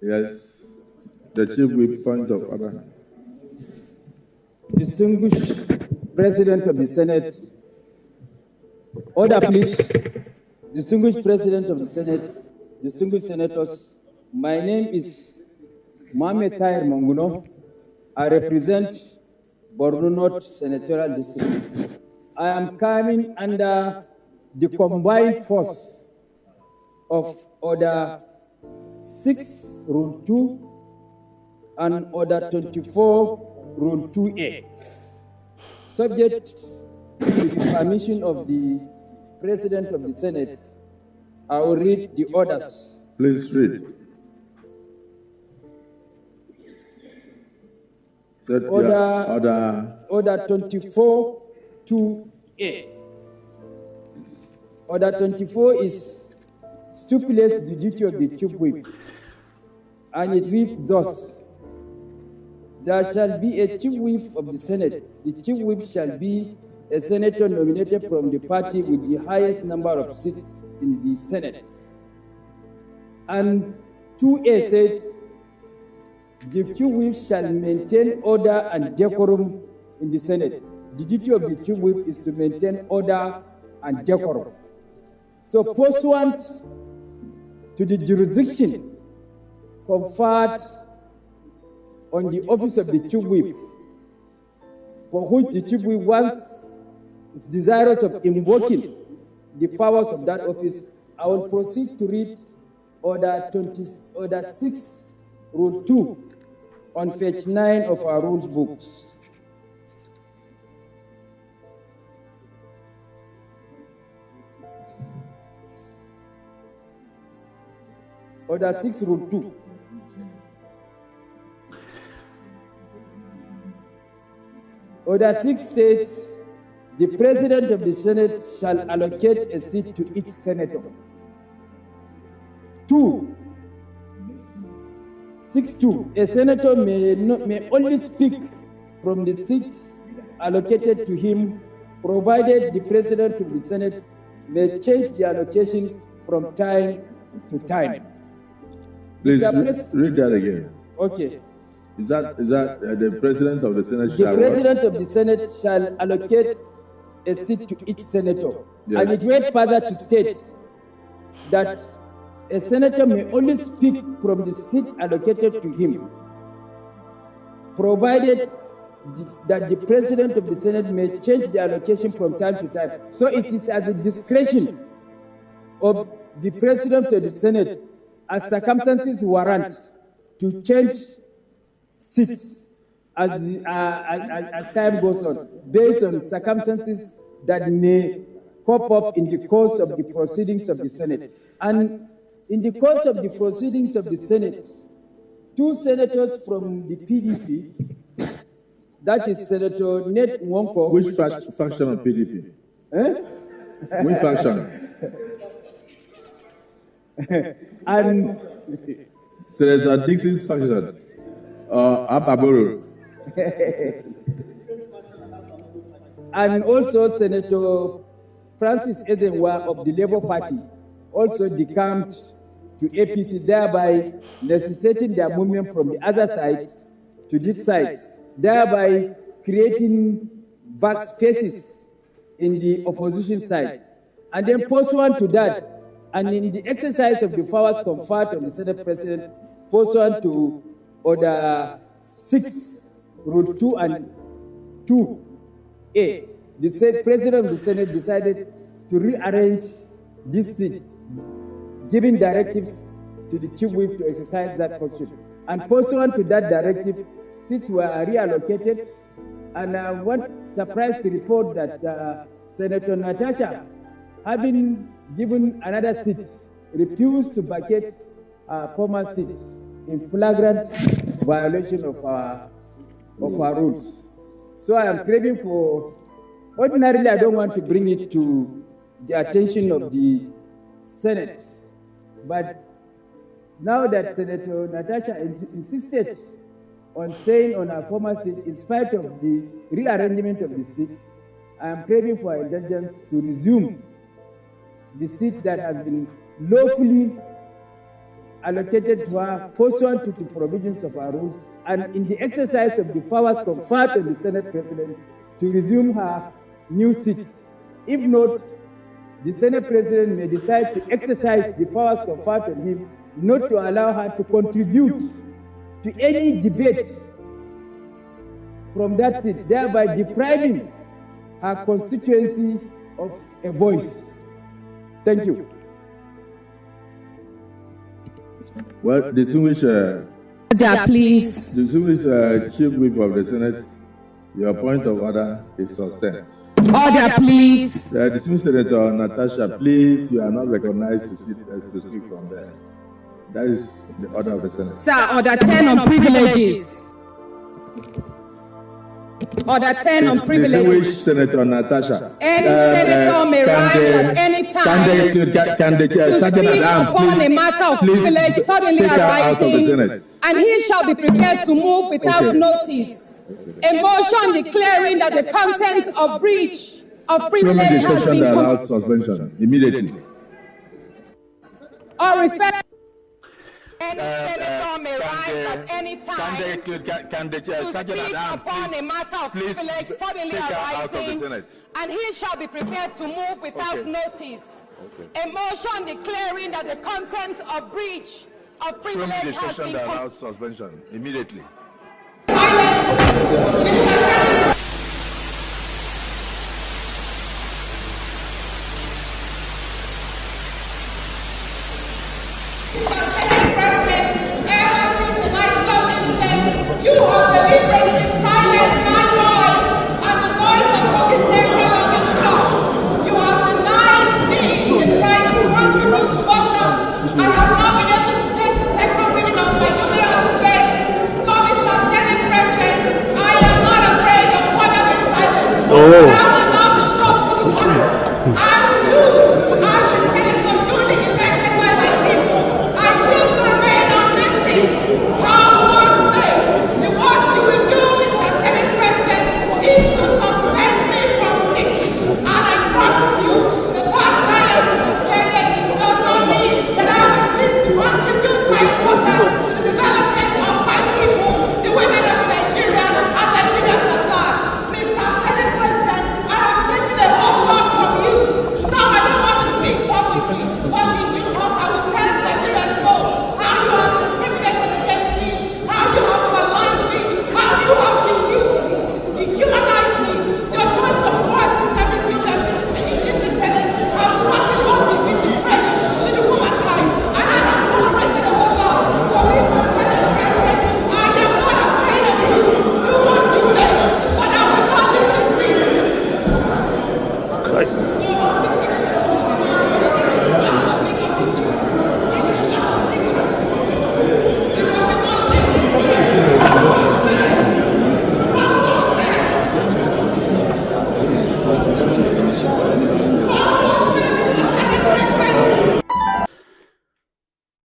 Yes, the Chief Whip, point of order. Distinguished President of the Senate, order please. Distinguished President of the Senate, distinguished senators, my name is Mohamed Tahir Manguno. I represent Borno North Senatorial District. I am coming under the combined force of Order 6, Rule 2, and Order 24, Rule 2A. Subject to the permission of the President of the Senate, I will read the orders. Please read. Order 24, 2A. Order 24 stipulates the duty of the Chief Whip, and it reads thus: there shall be a Chief Whip of the Senate. The Chief Whip shall be a senator nominated from the party with the highest number of seats in the Senate. And 2A said, the Chief Whip shall maintain order and decorum in the Senate. The duty of the Chief Whip is to maintain order and decorum. So pursuant to the jurisdiction conferred on the office of the Chief Whip, for which the Chief Whip once is desirous of invoking the powers of that office, I will proceed to read Order 6, Rule 2, on page 9 of our rules books. Order 6, Rule 2. Order 6 states, the President of the Senate shall allocate a seat to each senator. 6.2, a senator may only speak from the seat allocated to him, provided the President of the Senate may change the allocation from time to time. Please read that again. Okay. Is that the President of the Senate shall... The President of the Senate shall allocate a seat to each senator. Yes. And it went further to state that a senator may only speak from the seat allocated to him, provided that the President of the Senate may change the allocation from time to time. So it is at the discretion of the President of the Senate, as circumstances warrant, to change seats as time goes on, based on circumstances that may pop up in the course of the proceedings of the Senate. And in the course of the proceedings of the Senate, 2 senators from the PDP, that is Senator Ned Nwonko. Which faction of PDP? Which faction? And Senator Dixon's faction. Akpabio. And also Senator Francis Ezenwa of the Labour Party also decamped to APC, thereby necessitating their movement from the other side to this side, thereby creating vast spaces in the opposition side. And then pursuant to that, and in the exercise of the powers conferred on the Senate President, pursuant to Order 6, Rule 2 and 2A, the President of the Senate decided to rearrange this seat, giving directives to the Chief Whip to exercise that function. And pursuant to that directive, seats were reallocated. And I was surprised to report that Senator Natasha, having given another seat, refused to vacate her former seat in flagrant violation of our rules. So I am craving for, ordinarily I don't want to bring it to the attention of the Senate, but now that Senator Natasha insisted on staying on her former seat in spite of the rearrangement of the seat, I am craving for indulgence to resume the seat that has been lawfully allocated to her pursuant to the provisions of our rules and in the exercise of the powers conferred on the Senate President to resume her new seat. If not, the Senate President may decide to exercise the powers conferred on him not to allow her to contribute to any debate from that seat, thereby depriving her constituency of a voice. Thank you. Well, distinguished please. Distinguished Chief Whip of the Senate, your point of order is sustained. Order, please. Distinguished Senator Natasha, please, you are not recognized to speak from there. That is the order of the Senate. Sir, order 10 on privileges. Order 10 on privileges. Distinguished Senator Natasha. Any senator may rise at any time to speak upon a matter of privilege suddenly arising, and he shall be prepared to move without notice. A motion declaring that the content of breach of privilege has been that allows suspension immediately. Or refer. Any senator may rise at any time to speak upon a matter of privilege suddenly arising, and he shall be prepared to move without notice. A motion declaring that the content of breach of privilege has been that allows suspension immediately.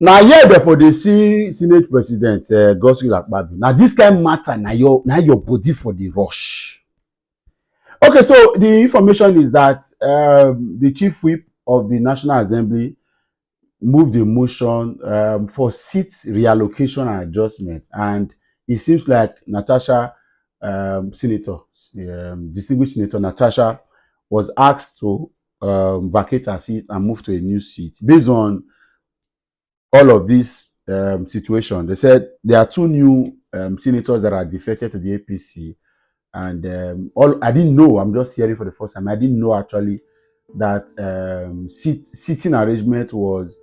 Now here therefore they see Senate President Godswill Akpabio. Now this kind of matter now your body for the rush. Okay, so the information is that the Chief Whip of the National Assembly moved a motion for seat reallocation and adjustment, and it seems like Natasha, distinguished Senator Natasha, was asked to vacate her seat and move to a new seat based on all of this situation. They said there are two new senators that are defected to the APC, and I didn't know. I'm just hearing for the first time. I didn't know actually that seating arrangement was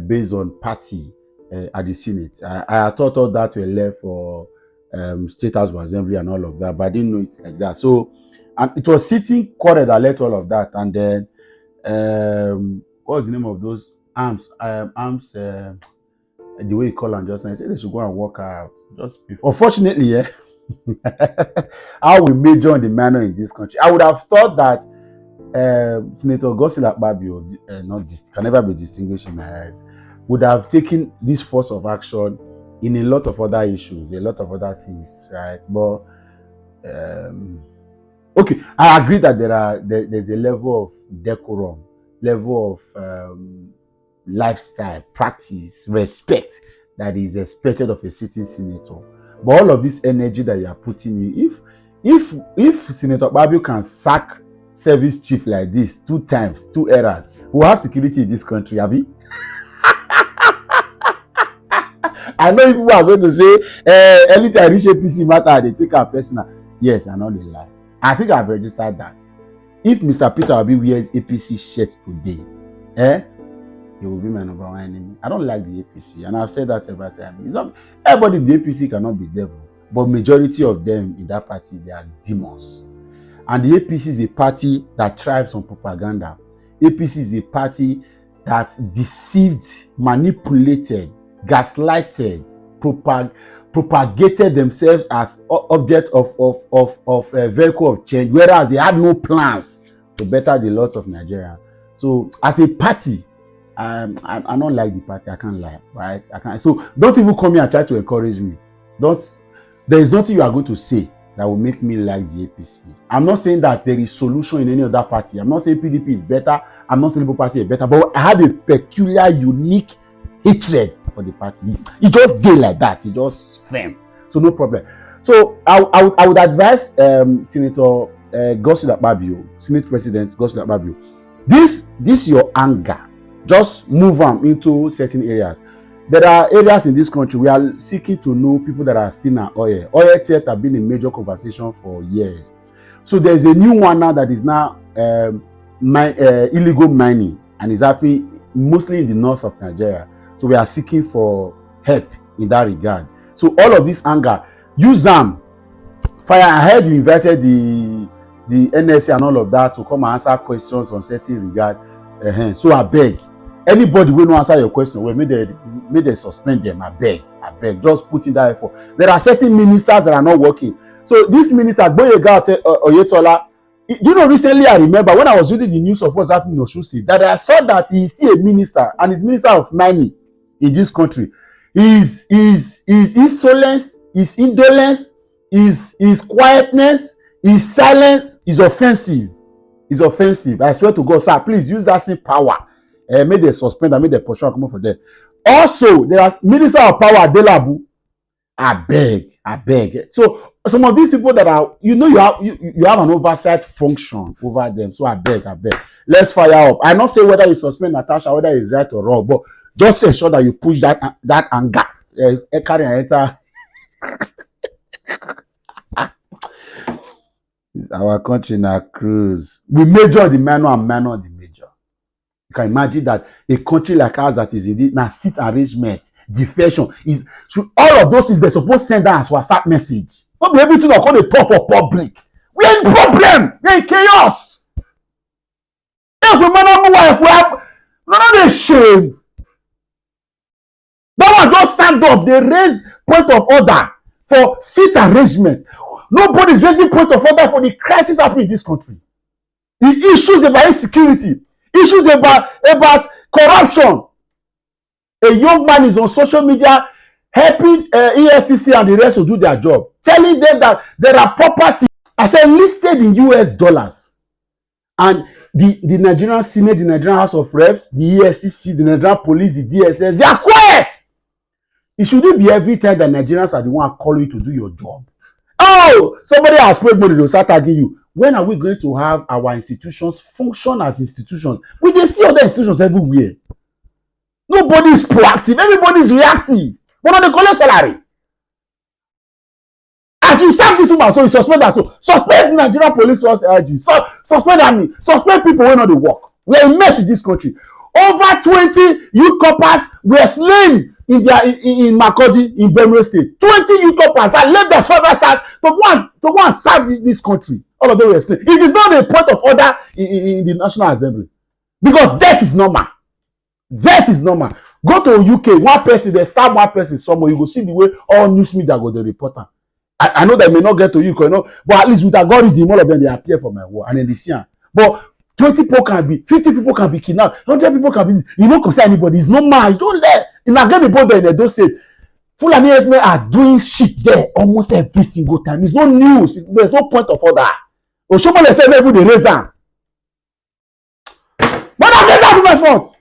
based on party at the Senate. I thought all that were left for State House of Assembly and all of that, but I didn't know it like that. So, and it was sitting quarter that led to all of that, and then what was the name of those arms? The way you call them just now, I said they should go and work out just before. Unfortunately, yeah, how we major in the manner in this country, I would have thought that Senator Godswill Akpabio, can never be distinguished in my eyes, would have taken this force of action in a lot of other issues, a lot of other things, right? But okay, I agree that there's a level of decorum, level of lifestyle, practice, respect that is expected of a sitting senator. But all of this energy that you are putting in, if Senator Akpabio can sack service chief like this 2 times, 2 eras, we have security in this country, Abi. I know people are going to say, anytime I reach APC matter, they take our personal. Yes, I know they lie. I think I've registered that. If Mr. Peter Obi wears APC shirt today, he will be my number 1 enemy. I don't like the APC, and I've said that every time. It's not, everybody in the APC cannot be devil, but majority of them in that party, they are demons. And the APC is a party that thrives on propaganda. APC is a party that deceived, manipulated, gaslighted, propagated themselves as object of a vehicle of change, whereas they had no plans to better the lots of Nigeria. So as a party, I don't like the party. I can't lie, right? I can't. So don't even come here and try to encourage me. There is nothing you are going to say that will make me like the APC. I'm not saying that there is solution in any other party. I'm not saying PDP is better. I'm not saying Labour Party is better. But I have a peculiar, unique hatred for the party. It just did like that. It just firm. So no problem. So I would advise Senator Godswill Akpabio, Senate President Godswill Akpabio, this your anger. Just move on into certain areas. There are areas in this country we are seeking to know people that are still in oil. Oil theft have been a major conversation for years. So there's a new one now that is now illegal mining, and is happening mostly in the north of Nigeria. So we are seeking for help in that regard. So all of this anger, use them. Fire. I heard you invited the NSA and all of that to come and answer questions on certain regard. So I beg. Anybody will not answer your question, well, may they suspend them. I beg. Just put in that effort. There are certain ministers that are not working. So this minister, Boyega Oyetola, recently I remember when I was reading the news of what's happening in Osun State, that I saw that he is still a minister, and he's minister of mining in this country. His insolence, his indolence, his quietness, his silence is offensive. It's offensive. I swear to God, sir, please use that same power. May they suspend and may they pursue and come for there. Also, there are Minister of Power, Adelabu. I beg. So some of these people that are, you have an oversight function over them. So I beg. Let's fire up. I not say whether you suspend Natasha, whether it's right or wrong, but just ensure that you push that anger. Our country in a cruise. We major the minor and minor the major. You can imagine that a country like ours that is in the now seat arrangement, defection, all of those things they're supposed to send us WhatsApp message. Not be everything that call the talk for public. We are in problem. We are in chaos. Yes, we might not know why. Not a shame. That one just stand up. They raise point of order for seat arrangement. Nobody is raising point of order for the crisis happening in this country. The issues about insecurity, issues about corruption. A young man is on social media helping EFCC and the rest to do their job, telling them that there are property, I said, listed in US dollars. And the Nigerian Senate, the Nigerian House of Reps, the EFCC, the Nigerian Police, the DSS, they are quiet. It shouldn't be every time that Nigerians are the one calling you to do your job. Oh, somebody has paid money to start tagging you. When are we going to have our institutions function as institutions? We dey see other institutions everywhere. Nobody is proactive. Everybody is reactive. But not they collect salary. As you sack this woman, so you suspend her. So suspend Nigerian police force IG. Suspend army. Suspend people who know the work. We are a mess in this country. Over 20 youth coppers were slain in Makurdi in Benue State. 20 youth coppers that left their father's house to go and serve this country. All of them were slain. It is not a point of order in the National Assembly, because death is normal. Death is normal. Go to UK, one person, they stab one person somewhere, you go see the way all news media go the reporter. I know that may not get to you, but at least with algorithm, all of them they appear for my war and then they see them. But 20 people can be, 50 people can be kidnapped, 100 people can be, you don't concern anybody. It's normal. You don't let in again the in Edo State. Fulani men are doing shit there almost every single time. It's no news. There's no point of order. Somebody said maybe they raise them. But I get that to my front.